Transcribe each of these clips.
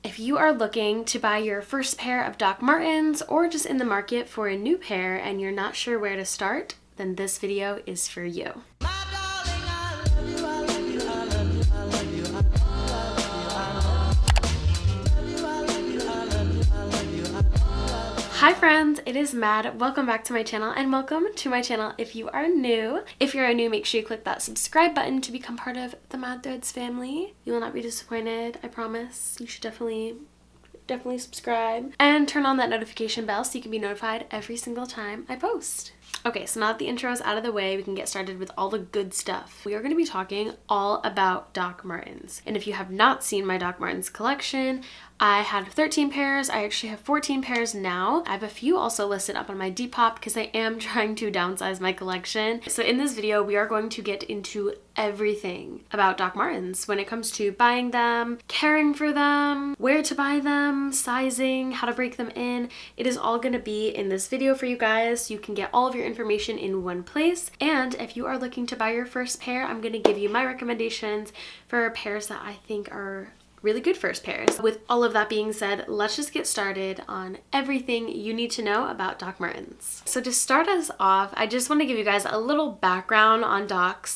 If you are looking to buy your first pair of Doc Martens or just in the market for a new pair and you're not sure where to start, then this video is for you. Hi friends, it is Mad. Welcome back to my channel and welcome to my channel if you are new. If you're new, make sure you click that subscribe button to become part of the Mad Threads family. You will not be disappointed, I promise. You should definitely subscribe and turn on that notification bell so you can be notified every single time I post. Okay, so now that the intro is out of the way, we can get started with all the good stuff. We are going to be talking all about Doc Martens. And if you have not seen my Doc Martens collection, I had 13 pairs. I actually have 14 pairs now. I have a few also listed up on my Depop because I am trying to downsize my collection. So in this video, we are going to get into everything about Doc Martens when it comes to buying them, caring for them, where to buy them, sizing, how to break them in. It is all going to be in this video for you guys so you can get all of your information in one place. And if you are looking to buy your first pair, I'm going to give you my recommendations for pairs that I think are really good first pairs. With all of that being said, let's just get started on everything you need to know about Doc Martens. So to start us off, I just want to give you guys a little background on Doc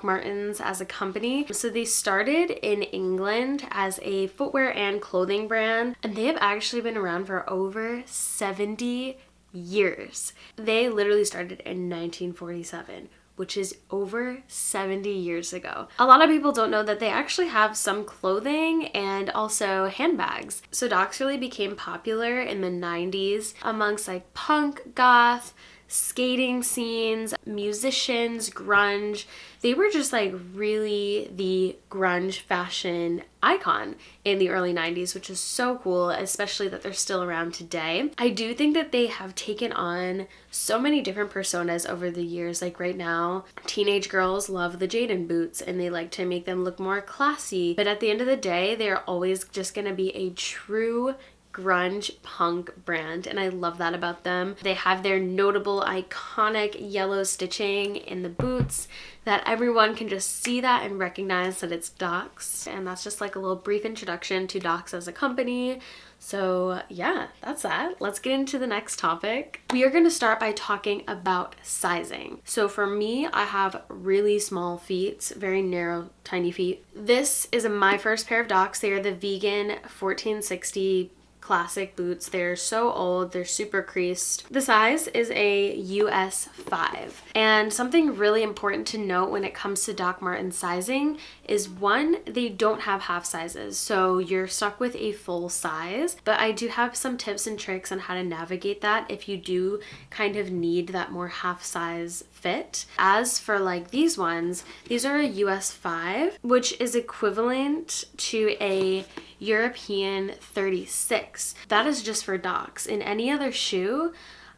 Martens as a company. So they started in England as a footwear and clothing brand, and they have actually been around for over 70 years. They literally started in 1947. Which is over 70 years ago. A lot of people don't know that they actually have some clothing and also handbags. So Docs really became popular in the 90s amongst like punk, goth, skating scenes, musicians, grunge. They were just like really the grunge fashion icon in the early 90s, which is so cool, especially that they're still around today. I do think that they have taken on so many different personas over the years. Like right now, teenage girls love the Jaden boots and they like to make them look more classy. But at the end of the day, they're always just gonna be a true grunge punk brand, and I love that about them. They have their notable iconic yellow stitching in the boots that everyone can just see that and recognize that it's Docs. And that's just like a little brief introduction to Docs as a company. So yeah, that's that. Let's get into the next topic. We are going to start by talking about sizing. So for me, I have really small feet, very narrow, tiny feet. This is my first pair of Docs. They are the vegan 1460 classic boots. They're so old, they're super creased. The size is a US 5. And something really important to note when it comes to Doc Martens sizing is one, they don't have half sizes. So you're stuck with a full size, but I do have some tips and tricks on how to navigate that if you do kind of need that more half size fit. As for like these ones, these are a US 5, which is equivalent to a European 36. That is just for Docs. In any other shoe,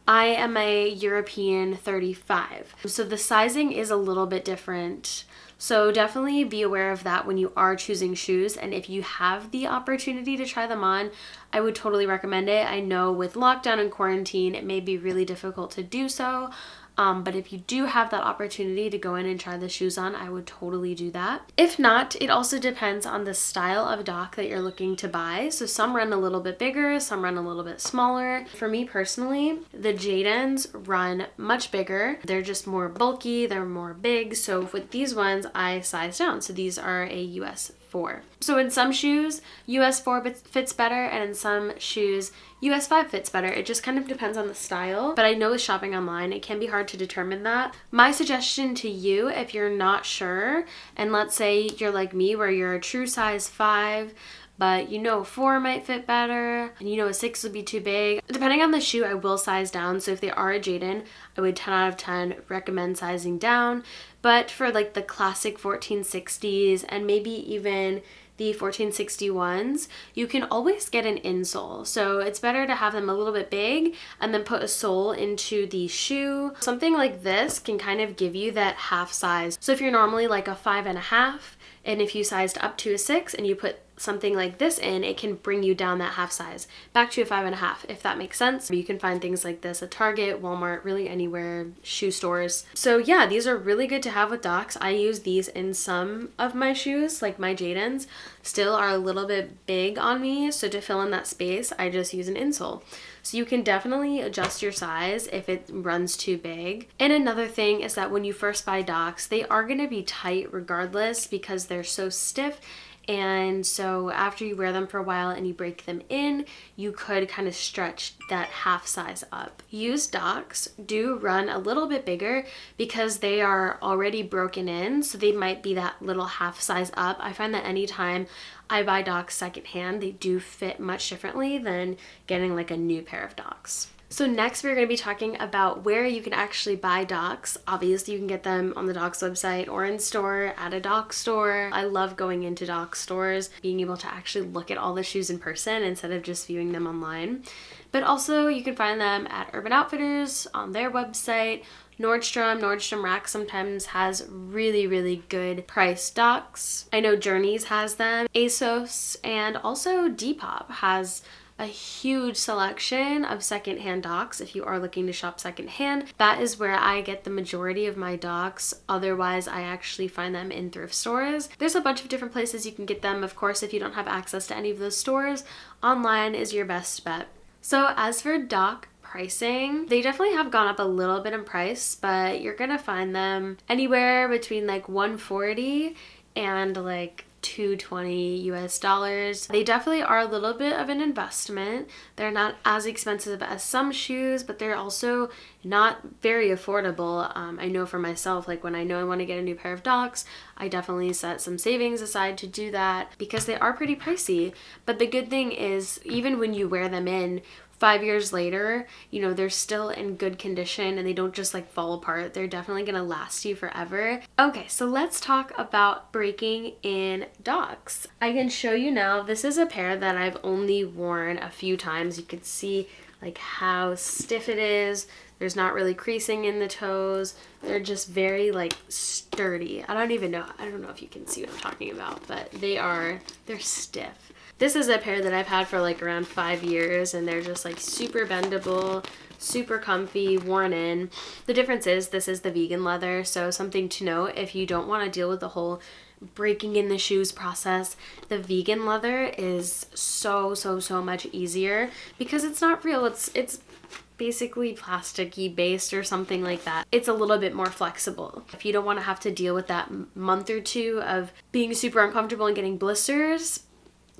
I am a European 35. So the sizing is a little bit different. So definitely be aware of that when you are choosing shoes. And if you have the opportunity to try them on, I would totally recommend it. I know with lockdown and quarantine, it may be really difficult to do so. But if you do have that opportunity to go in and try the shoes on, I would totally do that. If not, it also depends on the style of Doc that you're looking to buy. So some run a little bit bigger, some run a little bit smaller. For me personally, the Jadens run much bigger. They're just more bulky, they're more big. So with these ones, I size down. So these are a US 4. So in some shoes, US 4 fits better, and in some shoes, US 5 fits better. It just kind of depends on the style, but I know with shopping online, it can be hard to determine that. My suggestion to you, if you're not sure, and let's say you're like me where you're a true size 5, but you know a 4 might fit better, and you know a 6 would be too big. Depending on the shoe, I will size down. So if they are a Jaden, I would 10 out of 10 recommend sizing down. But for like the classic 1460s and maybe even the 1461s, you can always get an insole. So it's better to have them a little bit big and then put a sole into the shoe. Something like this can kind of give you that half size. So if you're normally like a 5.5, and if you sized up to a 6 and you put something like this in, it can bring you down that half size back to a 5.5, if that makes sense. You can find things like this at Target, Walmart, really anywhere, shoe stores. So yeah, these are really good to have with Docs. I use these in some of my shoes, like my Jadens still are a little bit big on me, so to fill in that space I just use an insole. So you can definitely adjust your size if it runs too big. And another thing is that when you first buy Docs, they are going to be tight regardless because they're so stiff. And so after you wear them for a while and you break them in, you could kind of stretch that half size up. Used Docs do run a little bit bigger because they are already broken in, so they might be that little half size up. I find that anytime I buy Docs secondhand, they do fit much differently than getting like a new pair of Docs. So next we're going to be talking about where you can actually buy Docs. Obviously you can get them on the Docs website or in store at a Docs store. I love going into Docs stores, being able to actually look at all the shoes in person instead of just viewing them online. But also you can find them at Urban Outfitters on their website. Nordstrom Rack sometimes has really good price Docs. I know Journeys has them, ASOS, and also Depop has a huge selection of secondhand Docs if you are looking to shop secondhand. That is where I get the majority of my Docs. Otherwise, I actually find them in thrift stores. There's a bunch of different places you can get them. Of course, if you don't have access to any of those stores, online is your best bet. So as for Doc pricing, they definitely have gone up a little bit in price, but you're gonna find them anywhere between like $140 and like $220 US. They definitely are a little bit of an investment. They're not as expensive as some shoes, but they're also not very affordable. I know for myself, like when I know I want to get a new pair of Docs, I definitely set some savings aside to do that because they are pretty pricey. But the good thing is, even when you wear them in 5 years later, you know, they're still in good condition and they don't just like fall apart. They're definitely gonna last you forever. Okay, so let's talk about breaking in Docs. I can show you now, this is a pair that I've only worn a few times. You can see like how stiff it is. There's not really creasing in the toes. They're just very like sturdy. I don't know if you can see what I'm talking about, but they're stiff. This is a pair that I've had for like around 5 years and they're just like super bendable, super comfy, worn in. The difference is this is the vegan leather, so something to note if you don't want to deal with the whole breaking in the shoes process, the vegan leather is so much easier because it's not real. It's basically plasticky based or something like that. It's a little bit more flexible. If you don't want to have to deal with that month or two of being super uncomfortable and getting blisters,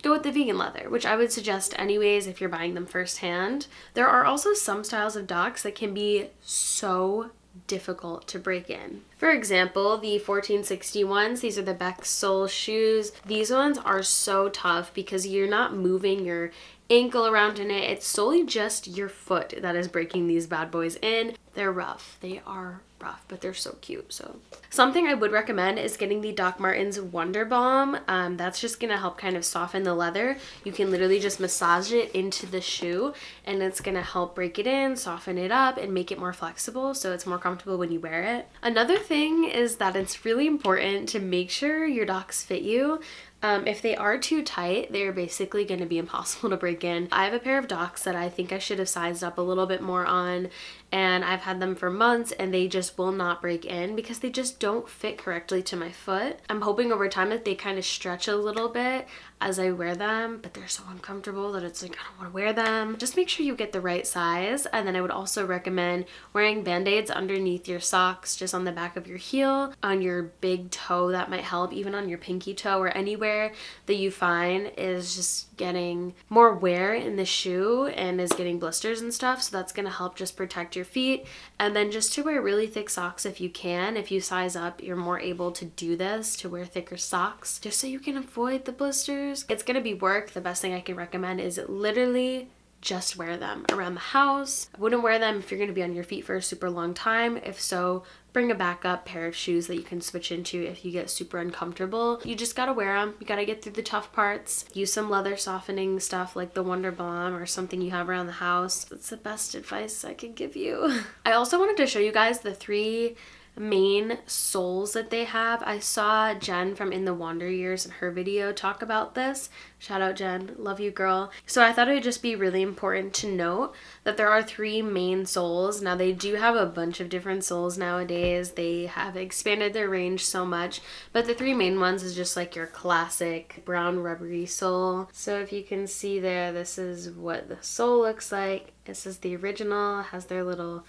go with the vegan leather, which I would suggest anyways if you're buying them firsthand. There are also some styles of Docs that can be so difficult to break in. For example, the 1460 ones, these are the Beck sole shoes. These ones are so tough because you're not moving your ankle around in it. It's solely just your foot that is breaking these bad boys in. They're rough. They are rough, but they're so cute. So something I would recommend is getting the Doc Martens Wonder Balm. That's just gonna help kind of soften the leather. You can literally just massage it into the shoe and it's gonna help break it in, soften it up, and make it more flexible so it's more comfortable when you wear it. Another thing is that it's really important to make sure your Docs fit you. If they are too tight, they're basically going to be impossible to break in. I have a pair of Docs that I think I should have sized up a little bit more on, and I've had them for months and they just will not break in because they just don't fit correctly to my foot. I'm hoping over time that they kind of stretch a little bit as I wear them, but they're so uncomfortable that it's like I don't want to wear them. Just make sure you get the right size, and then I would also recommend wearing band-aids underneath your socks, just on the back of your heel, on your big toe. That might help, even on your pinky toe or anywhere that you find is just getting more wear in the shoe and is getting blisters and stuff. So that's going to help just protect your feet. And then just to wear really thick socks if you can. If you size up, you're more able to do this, to wear thicker socks just so you can avoid the blisters. It's going to be work. The best thing I can recommend is literally just wear them around the house. I wouldn't wear them if you're going to be on your feet for a super long time. If so, bring a backup pair of shoes that you can switch into if you get super uncomfortable. You just gotta wear them. You gotta get through the tough parts. Use some leather softening stuff like the Wonder Balm or something you have around the house. That's the best advice I can give you. I also wanted to show you guys the 3 main soles that they have. I saw Jen from In the Wander Years in her video talk about this. Shout out Jen, love you girl. So I thought it would just be really important to note that there are 3 main soles. Now they do have a bunch of different soles nowadays. They have expanded their range so much, but the 3 main ones is just like your classic brown rubbery sole. So if you can see there, this is what the sole looks like. This is the original, it has their little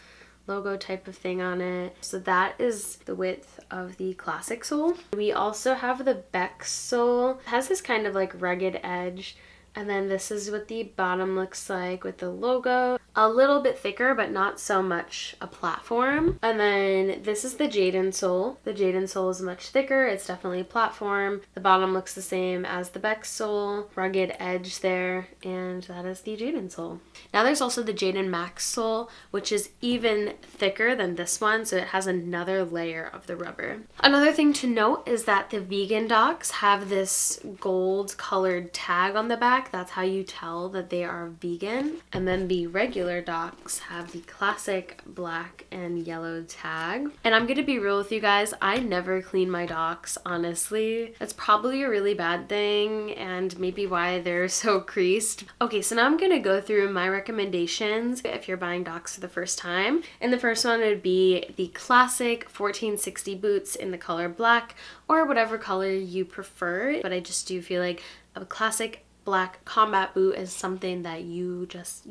logo type of thing on it. So that is the width of the classic sole. We also have the Beck sole. It has this kind of like rugged edge. And then this is what the bottom looks like with the logo. A little bit thicker, but not so much a platform. And then this is the Jaden sole. The Jaden sole is much thicker. It's definitely a platform. The bottom looks the same as the Beck sole. Rugged edge there. And that is the Jaden sole. Now there's also the Jaden Max sole, which is even thicker than this one. So it has another layer of the rubber. Another thing to note is that the vegan Docs have this gold colored tag on the back. That's how you tell that they are vegan. And then the regular Docs have the classic black and yellow tag. And I'm gonna be real with you guys, I never clean my Docs, honestly. That's probably a really bad thing and maybe why they're so creased. Okay, so now I'm gonna go through my recommendations if you're buying Docs for the first time. And the first one would be the classic 1460 boots in the color black or whatever color you prefer. But I just do feel like a classic black combat boot is something that you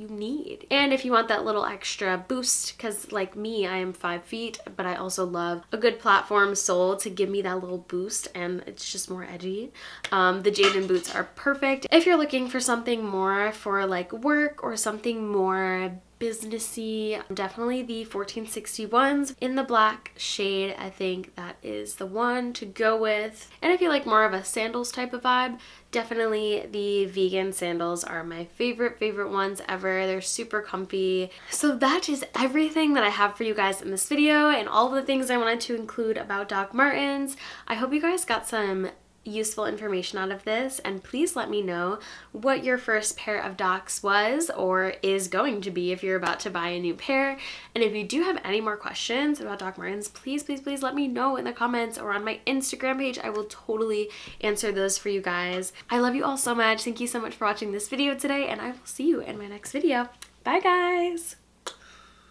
need. And if you want that little extra boost, because like me, I am 5 feet, but I also love a good platform sole to give me that little boost, and it's just more edgy. The Jaden boots are perfect. If you're looking for something more for like work or something more businessy, definitely the 1461s in the black shade. I think that is the one to go with. And if you like more of a sandals type of vibe, definitely the vegan sandals are my favorite ones ever. They're super comfy. So that is everything that I have for you guys in this video and all the things I wanted to include about Doc Martens. I hope you guys got some useful information out of this, and please let me know what your first pair of Docs was or is going to be if you're about to buy a new pair. And if you do have any more questions about Doc Martens, please let me know in the comments or on my Instagram page. I will totally answer those for you guys. I love you all so much. Thank you so much for watching this video today, and I will see you in my next video. Bye guys.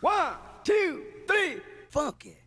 1, 2, 3, funky.